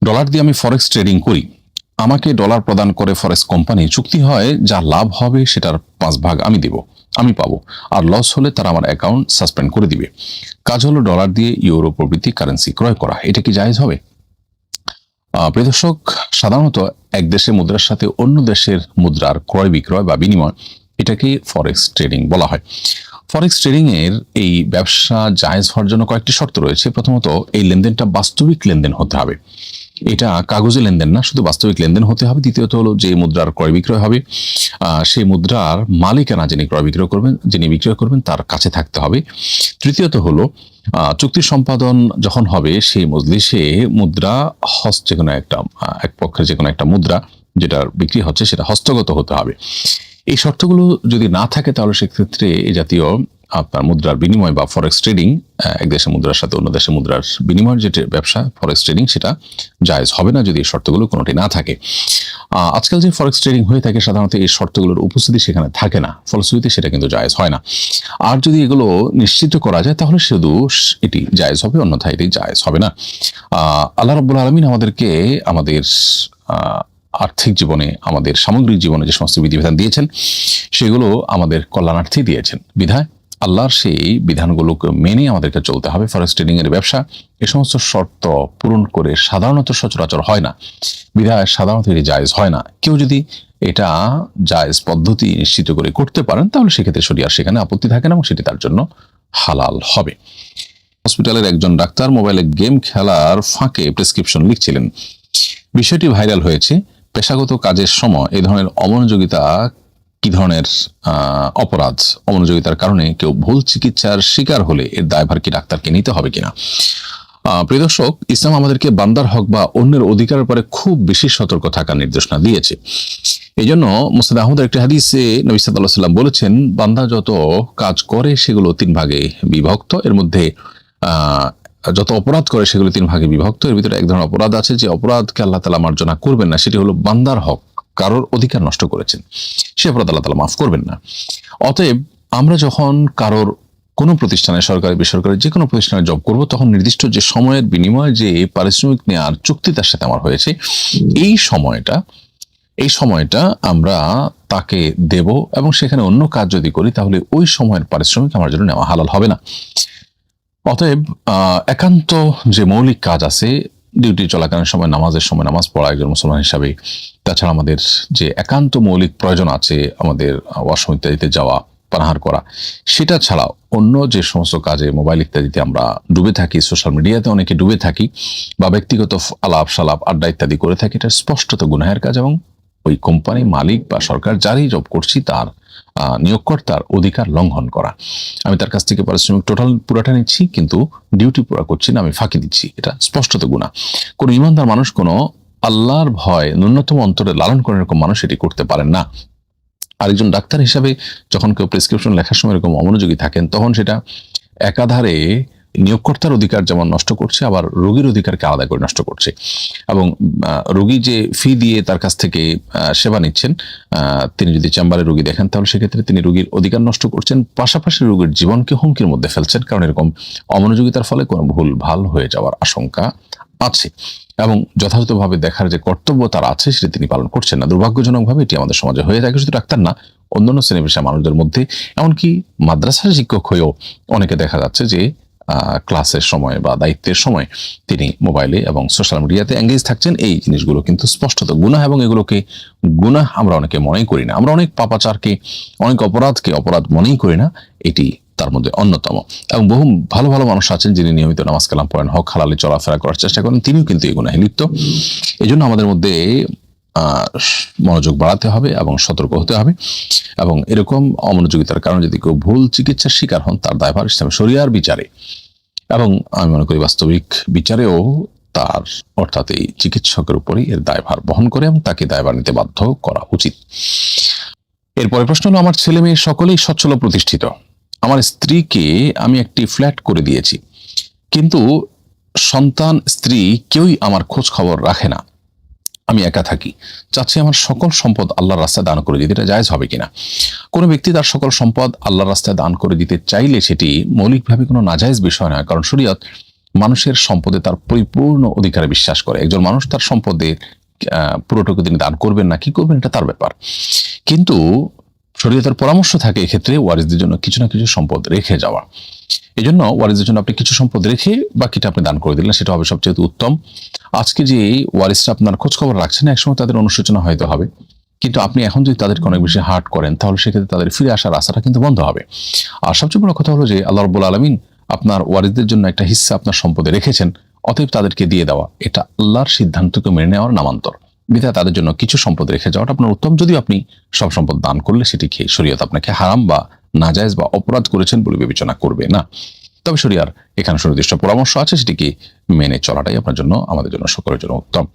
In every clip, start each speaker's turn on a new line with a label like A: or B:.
A: Dollar দিয়ে আমি forex trading করি, আমাকে ডলার প্রদান করে ফরেক্স কোম্পানি, চুক্তি হয় যা লাভ হবে সেটার 5 ভাগ আমি পাবো, আর লস হলে তারা আমার অ্যাকাউন্ট সাসপেন্ড করে দিবে। কাজ হলো ডলার দিয়ে ইউরো প্রভৃতি কারেন্সি ক্রয় করা। এটা কি জায়েজ হবে? প্রিয় দর্শক, সাধারণত এক দেশের মুদ্রার সাথে অন্য দেশের মুদ্রার ক্রয় বিক্রয় বা বিনিময়, এটাকে ফরেক্স ট্রেডিং বলা হয়। ফরেক্স ট্রেডিং এর এই ব্যবসা জায়েজ হওয়ার জন্য কয়েকটি শর্ত রয়েছে। প্রথমত, এই লেনদেনটা বাস্তবিক লেনদেন হতে হবে, এটা কাগজে লেনদেন না, শুধু বাস্তবিক লেনদেন হতে হবে। দ্বিতীয়ত হলো, যে মুদ্রার ক্রয় বিক্রয় হবে সেই মুদ্রার মালিকানা যিনি বিক্রয় করবেন তার কাছে থাকতে হবে। তৃতীয়ত হলো, চুক্তি সম্পাদন যখন হবে সেই মজলিসে মুদ্রা যে কোনো একটা এক পক্ষের যে কোনো একটা মুদ্রা যেটার বিক্রি হচ্ছে সেটা হস্তগত হতে হবে। এই শর্তগুলো যদি না থাকে তাহলে সেক্ষেত্রে এই জাতীয় আপনার মুদ্রার বিনিময় বা ফরেক্স ট্রেডিং, এক দেশের মুদ্রার সাথে অন্য দেশের মুদ্রার বিনিময়ের যেটা ব্যবসা ফরেক্স ট্রেডিং, সেটা জায়েজ হবে না যদি এই শর্তগুলো কোনোটি না থাকে। আজকাল যে ফরেক্স ট্রেডিং হয়ে থাকে সাধারণত এই শর্তগুলোর উপস্থিতি সেখানে থাকে না, ফলশ্রুতিতে সেটা কিন্তু জায়েজ হয় না। আর যদি এগুলো নিশ্চিত করা যায় তাহলে শুধু এটি জায়েজ হবে, অন্যথায় এটি জায়েজ হবে না। আল্লাহ রাব্বুল আলামিন আমাদেরকে আমাদের আর্থিক জীবনে, আমাদের সামগ্রিক জীবনে যে সমস্ত বিধিবিধান দিয়েছেন সেগুলো আমাদের কল্যাণার্থে দিয়েছেন। বিধায় আল্লাহর সেই বিধানগুলোকে মেনে আমাদেরকে চলতে হবে। ফরেক্স ট্রেডিং এর ব্যবসা এ সমস্ত শর্ত পূরণ করে সাধারণত সচরাচর হয় না, বিধায় সাধারণত এটি জায়েজ হয় না। কেউ যদি এটা জায়েজ পদ্ধতি নিশ্চিত করে করতে পারেন তাহলে সেক্ষেত্রে শরিয়ার সেখানে আপত্তি থাকে না এবং সেটি তার জন্য হালাল হবে। হসপিটালের একজন ডাক্তার মোবাইলে গেম খেলার ফাঁকে প্রেসক্রিপশন লিখছিলেন। বিষয়টি ভাইরাল হয়েছে। পেশাগত কাজের সময় এই ধরনের অমনোযোগিতা কি ধরনের অপরাধ? অমনোযোগিতার কারণে কেউ ভুল চিকিৎসার শিকার হলে এর দায়ভার কি ডাক্তারকে নিতে হবে কিনা? প্রিয় দর্শক, ইসলাম আমাদেরকে বান্দার হক বা অন্যের অধিকারের উপরে খুব বেশি সতর্ক থাকার নির্দেশনা দিয়েছে। এই জন্য মুসনাদ আহমদের একটি হাদিসে নবী সাল্লাল্লাহু আলাইহি ওয়াসাল্লাম বলেছেন, বান্দা যত কাজ করে সেগুলো 3 ভাগে বিভক্ত। এর মধ্যে যত অপরাধ করে সেগুলো 3 ভাগে বিভক্ত। এর ভিতরে এক ধরনের অপরাধ আছে যে অপরাধকে আল্লাহ তাআলা মার্জনা করবেন না, সেটি হলো বান্দার হক, কারোর অধিকার নষ্ট করেছেন, সে অপরাধ আল্লাহ তাআলা মাফ করবেন না। অতএব আমরা যখন কারোর কোনো প্রতিষ্ঠানে, সরকারি বেসরকারি যে কোনো প্রতিষ্ঠানে জব করব, তখন নির্দিষ্ট যে সময়ের বিনিময়ে যে পারিশ্রমিক নেওয়ার চুক্তি তার সাথে আমার হয়েছে, এই সময়টা আমরা তাকে দেব এবং সেখানে অন্য কাজ যদি করি তাহলে ওই সময়ের পারিশ্রমিক আমার জন্য নেওয়া হালাল হবে না। অতএব একান্ত যে মৌলিক কাজ আছে, ডিউটি চলাকালীন সময়, নামাজের সময় নামাজ পড়া একজন মুসলমান হিসাবে, তাছাড়া আমাদের যে একান্ত মৌলিক প্রয়োজন আছে, আমাদের ওয়াশরুম ইত্যাদিতে যাওয়া, পানাহার করা, সেটা ছাড়া অন্য যে সমস্ত কাজে, মোবাইল ইত্যাদিতে আমরা ডুবে থাকি, সোশ্যাল মিডিয়াতে অনেকে ডুবে থাকি, বা ব্যক্তিগত আলাপ সালাপ আড্ডা ইত্যাদি করে থাকি, এটা স্পষ্টত গুনাহের কাজ এবং ওই কোম্পানি মালিক বা সরকার যারই জব করছি তার নিয়োগকর্তার অধিকার লঙ্ঘন করা। আমি তার কাছ থেকে পারিশ্রমিক পুরাটা নিচ্ছি কিন্তু ডিউটি পুরা করছি না, আমি ফাঁকি দিচ্ছি, এটা স্পষ্টত গুনাহ। কোনো ইমানদার মানুষ, কোনো আল্লাহর ভয় ন্যূনতম অন্তরে লালন করে এরকম মানুষ এটি করতে পারেন না। আরেকজন ডাক্তার হিসাবে যখন কেউ প্রেসক্রিপশন লেখার সময় এরকম অমনোযোগী থাকেন, তখন সেটা একাধারে নিয়োগকর্তার অধিকার যেমন নষ্ট করছে, আবার রোগীর অধিকারকে আলাদা করে নষ্ট করছে। এবং রোগী যে ফি দিয়ে তার কাছ থেকে সেবা নিচ্ছেন, তিনি যদি চেম্বারে রোগী দেখেন তাহলে সেক্ষেত্রে তিনি রোগীর অধিকার নষ্ট করছেন, পাশাপাশি রোগীর জীবনকে হুমকির মধ্যে ফেলছেন, কারণ এরকম অমনোযোগিতার ফলে কোনো ভুল ভাল হয়ে যাওয়ার আশঙ্কা আছে এবং যথাযথভাবে দেখার যে কর্তব্য তার আছে সেটা তিনি পালন করছেন না। দুর্ভাগ্যজনকভাবে এটি আমাদের সমাজে হয়ে থাকে। শুধু ডাক্তার না, অন্যান্য শ্রেণী পেশা মানুষদের মধ্যে, এমনকি মাদ্রাসার শিক্ষক হয়েও অনেকে দেখা যাচ্ছে যে ক্লাসের সময় বা দায়িত্বের সময় তিনি মোবাইলে এবং সোশ্যাল মিডিয়াতে এঙ্গেজ থাকছেন। এই জিনিসগুলো কিন্তু স্পষ্টত গুনাহ এবং এগুলোকে গুনাহ আমরা অনেকে মনেই করি না। আমরা অনেক পাপাচারকে, অনেক অপরাধকে অপরাধ মনেই করি না, এটি তার মধ্যে অন্যতম। এবং বহু ভালো ভালো মানুষ আছেন যিনি নিয়মিত নামাজ কালাম পড়েন, হক হালালে চলাফেরা করার চেষ্টা করেন, তিনিও কিন্তু এই গুনাহে লিপ্ত। এই জন্য আমাদের মধ্যে মনোযোগ বাড়াতে হবে এবং সতর্ক হতে হবে। এবং এরকম অমনোযোগিতার কারণে যদি কেউ ভুল চিকিৎসার শিকার হন, তার দায়ভার ইসলামে শরিয়ার বিচারে এবং আমি মনে করি বাস্তবিক বিচারেও তার, অর্থাৎ এই চিকিৎসকের উপরই এর দায়ভার বহন করে এবং তাকে দায়ভার নিতে বাধ্য করা উচিত। এরপরে প্রশ্ন হলো, আমার ছেলে মেয়ে সকলেই সচ্ছল প্রতিষ্ঠিত। আমার স্ত্রীকে আমি একটি ফ্ল্যাট করে দিয়েছি, কিন্তু সন্তান স্ত্রী কেউই আমার খোঁজ খবর রাখে না, আমি একা থাকি। চাচ্ছি আমার সকল সম্পদ আল্লাহর রাস্তায় দান করে দিতে, এটা জায়েজ হবে কিনা? কোনো ব্যক্তি তার সকল সম্পদ আল্লাহর রাস্তায় দান করে দিতে চাইলে সেটি মৌলিকভাবে কোনো নাজায়েজ বিষয় নয়, কারণ শরীয়ত মানুষের সম্পদে তার পরিপূর্ণ অধিকারে বিশ্বাস করে। একজন মানুষ তার সম্পদে পুরোটুকু তিনি দান করবেন না কি করবেন এটা তার ব্যাপার, কিন্তু শরীয়তের পরামর্শ থাকে এক্ষেত্রে ওয়ারিসদের জন্য কিছু না কিছু সম্পদ রেখে যাওয়া। এই জন্য ওয়ারিসদের জন্য আপনি কিছু সম্পদ রেখে বাকিটা আপনি দান করে দিলেন, সেটা হবে সবচেয়ে উত্তম। আজকে যে ওয়ারিসরা আপনার খোঁজ খবর রাখছেন, একসময় তাদের অনুশোচনা হয়তো হবে, কিন্তু আপনি এখন যদি তাদেরকে অনেক বেশি হার্ট করেন তাহলে সেক্ষেত্রে তাদের ফিরে আসার আশাটা কিন্তু বন্ধ হবে। আর সবচেয়ে বড় কথা হলো যে আল্লাহ রাব্বুল আলামিন আপনার ওয়ারিসদের জন্য একটা হিস্সা আপনার সম্পদে রেখেছেন, অতএব তাদেরকে দিয়ে দেওয়া এটা আল্লাহর সিদ্ধান্তকে মেনে নেওয়ার নামান্তর। বিধায় তাদের জন্য কিছু সম্পদ রেখে যাওয়াটা আপনার উত্তম, যদিও আপনি সব সম্পদ দান করলে সেটিকে শরীয়ত আপনাকে হারাম বা নাজায়েজ বা অপরাধ করেছেন বলে বিবেচনা করবে না। তবে শরিয়ার এখানে সুনির্দিষ্ট পরামর্শ আছে, সেটিকে মেনে চলাটাই আপনার জন্য, আমাদের জন্য, সকলের জন্য উত্তম।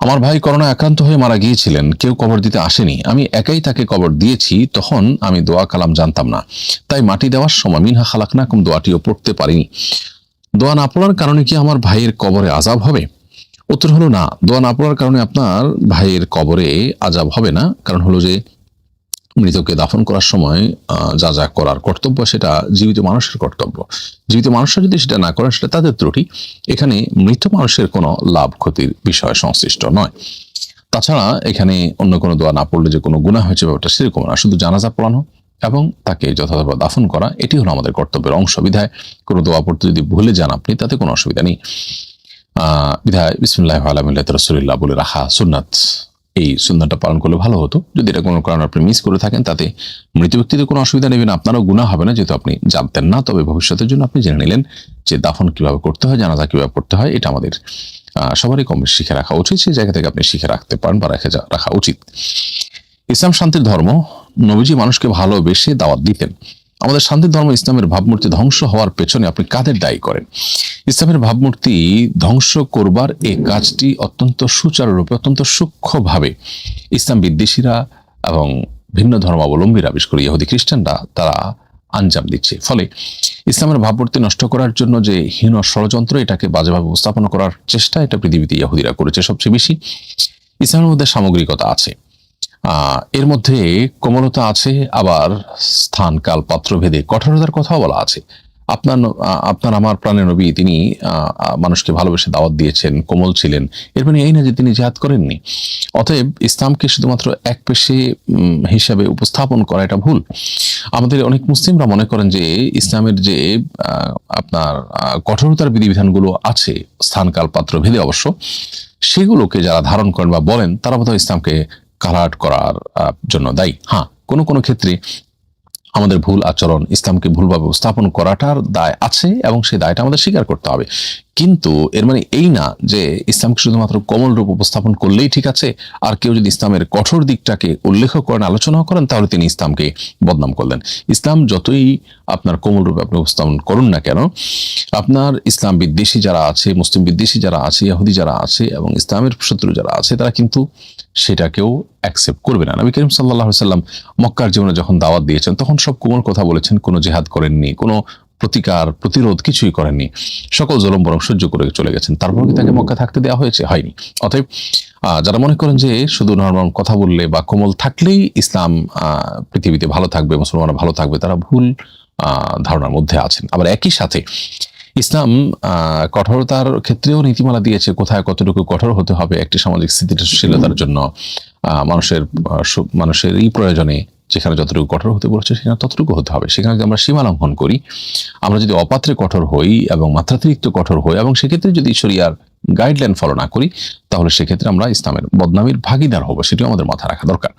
A: আমার ভাই করোনায় আক্রান্ত হয়ে মারা গিয়েছিলেন, কেউ কবর দিতে আসেনি, আমি একাই তাকে কবর দিয়েছি। তখন আমি দোয়া কালাম জানতাম না, তাই মাটি দেওয়ার সময় মিনহা খালাকনাকুম দোয়াটিও পড়তে পারিনি। দোয়া না পড়ার কারণে কি আমার ভাইয়ের কবরে আযাব হবে? উত্তর হলো না, দোয়া না পড়ার কারণে আপনার ভাইয়ের কবরে আযাব হবে না। কারণ হলো যে মৃতকে দাফন করার সময় যা যা করার কর্তব্য সেটা জীবিত মানুষের কর্তব্য। জীবিত মানুষরা যদি সেটা না করেন সেটা তাদের ত্রুটি। এখানে মৃত মানুষের কোনো লাভ ক্ষতির বিষয় সংশ্লিষ্ট নয়। তাছাড়া এখানে অন্য কোনো দোয়া না পড়লে যে কোনো গুনাহ হয়েছে ব্যাপারটা সেরকম না, শুধু জানাজা পড়ানো এবং তাকে যথাযথ দাফন করা এটি হলো আমাদের কর্তব্যের অংশ। বিধায় কোনো দোয়া পড়তে যদি ভুলে যান আপনি, তাতে কোনো অসুবিধা নেই। বিধায় বিসমিল্লাহি আলা মিল্লাতি রাসূলিল্লাহ বলে রাখা সুন্নাত, এই সুন্নাতটা পালন করলে ভালো হতো। যদি এটা কোনো কারণে আপনি মিস করে থাকেন, তাতে মৃত ব্যক্তিদের কোনো অসুবিধা নেবেন, আপনারও গুনাহ হবে না, যেহেতু আপনি জানতেন না। তবে ভবিষ্যতের জন্য আপনি জেনে নিলেন যে দাফন কিভাবে করতে হয়, জানাজা কিভাবে পড়তে হয়। এটা আমাদের সবারই কম বেশি শিখে রাখা উচিত। সেই জায়গা থেকে আপনি শিখে রাখতে পারেন বা রাখা উচিত। ইসলাম শান্তির ধর্ম। নবীজি মানুষকে ভালোবেসে দাওয়াত দিতেন। আমাদের শান্তির ধর্ম ইসলামের ভাবমূর্তি ধ্বংস হওয়ার পেছনে আপনি কাদের দায়ী করেন? ইসলামের ভাবমূর্তি ধ্বংস করবার এই কাজটি অত্যন্ত সুচারুরূপে, অত্যন্ত সূক্ষ্মভাবে ইসলাম বিদ্বেষীরা এবং ভিন্ন ধর্মাবলম্বীরা, বিশেষ করে ইহুদি খ্রিস্টানরা, তারা আঞ্জাম দিচ্ছে। ফলে ইসলামের ভাবমূর্তি নষ্ট করার জন্য যে হীন ষড়যন্ত্র, এটাকে বাজেভাবে উপস্থাপন করার চেষ্টা, এটা পৃথিবীতে ইহুদিরা করেছে সবচেয়ে বেশি। ইসলামের মধ্যে সামগ্রিকতা আছে, এর মধ্যে কোমলতা আছে, আবার স্থান কাল পাত্র ভেদে কঠোরতার কথাও বলা আছে। আপনার আমার প্রাণের নবী, তিনি মানুষকে ভালোবেসে দাওয়াত দিয়েছেন, কোমল ছিলেন। এর মানে এই না যে তিনি জিহাদ করেননি। অতএব ইসলামকে শুধুমাত্র এক পেশে হিসাবে উপস্থাপন করা এটা ভুল। আমাদের অনেক মুসলিমরা মনে করেন যে ইসলামের যে আপনার কঠোরতার বিধিবিধানগুলো আছে স্থান কাল পাত্র ভেদে, অবশ্য সেগুলোকে যারা ধারণ করেন বা বলেন, তারা বোধহয় ইসলামকে কালাট করার জন্য দায়ী। হ্যাঁ, কোনো কোনো ক্ষেত্রে আমাদের ভুল আচরণ, ইসলামকে ভুলভাবে উপস্থাপন করাটার দায় আছে এবং সেই দায়টা আমাদের স্বীকার করতে হবে। কিন্তু এর মানে এই না যে ইসলামকে শুধুমাত্র কোমল রূপ উপস্থাপন করলেই ঠিক আছে, আর কেউ যদি ইসলামের কঠোর দিকটাকে উল্লেখ করেন, আলোচনাও করেন, তাহলে তিনি ইসলামকে বদনাম করলেন। ইসলাম যতই আপনার কোমল রূপে আপনি উপস্থাপন করুন না কেন, আপনার ইসলাম বিদ্বেষী যারা আছে, মুসলিম বিদ্বেষী যারা আছে, ইহুদি যারা আছে এবং ইসলামের শত্রু যারা আছে, তারা কিন্তু সেটাকেও অ্যাকসেপ্ট করবে না। নবী করিম সাল্লাল্লাহু আলাইহি সাল্লাম মক্কার জীবনে যখন দাওয়াত দিয়েছেন, তখন সব কোমল কথা বলেছেন, কোনো জিহাদ করেননি, কোনো প্রতিরোধ কিছুই করেননি, সকল জুলুম বরং সহ্য করে চলে গেছেন। তারপর কি তাকে মক্কা থাকতে দেওয়া হয়েছে? হয়নি। অতএব যারা মনে করেন যে শুধু নরমাল কথা বললে বা কোমল থাকলেই ইসলাম পৃথিবীতে ভালো থাকবে, মুসলমানরা ভালো থাকবে, তারা ভুল ধারণার মধ্যে আছেন। আবার একই সাথে ইসলাম কঠোরতার ক্ষেত্রেও নীতিমালা দিয়েছে, কোথায় কতটুকু কঠোর হতে হবে একটি সামাজিক স্থিতিশীলতার জন্য। মানুষের এই প্রয়োজনে যেখানে যতটুকু কঠোর হতে বলেছে সেখানে ততটুকু হতে হবে। সেখানে যদি আমরা সীমা লঙ্ঘন করি, আমরা যদি অপাত্রে কঠোর হই এবং মাত্রাতিরিক্ত কঠোর হই এবং সেক্ষেত্রে যদি শরিয়ার গাইডলাইন ফলো না করি, তাহলে সেক্ষেত্রে আমরা ইসলামের বদনামির ভাগিদার হব। সেটিও আমাদের মাথায় রাখা দরকার।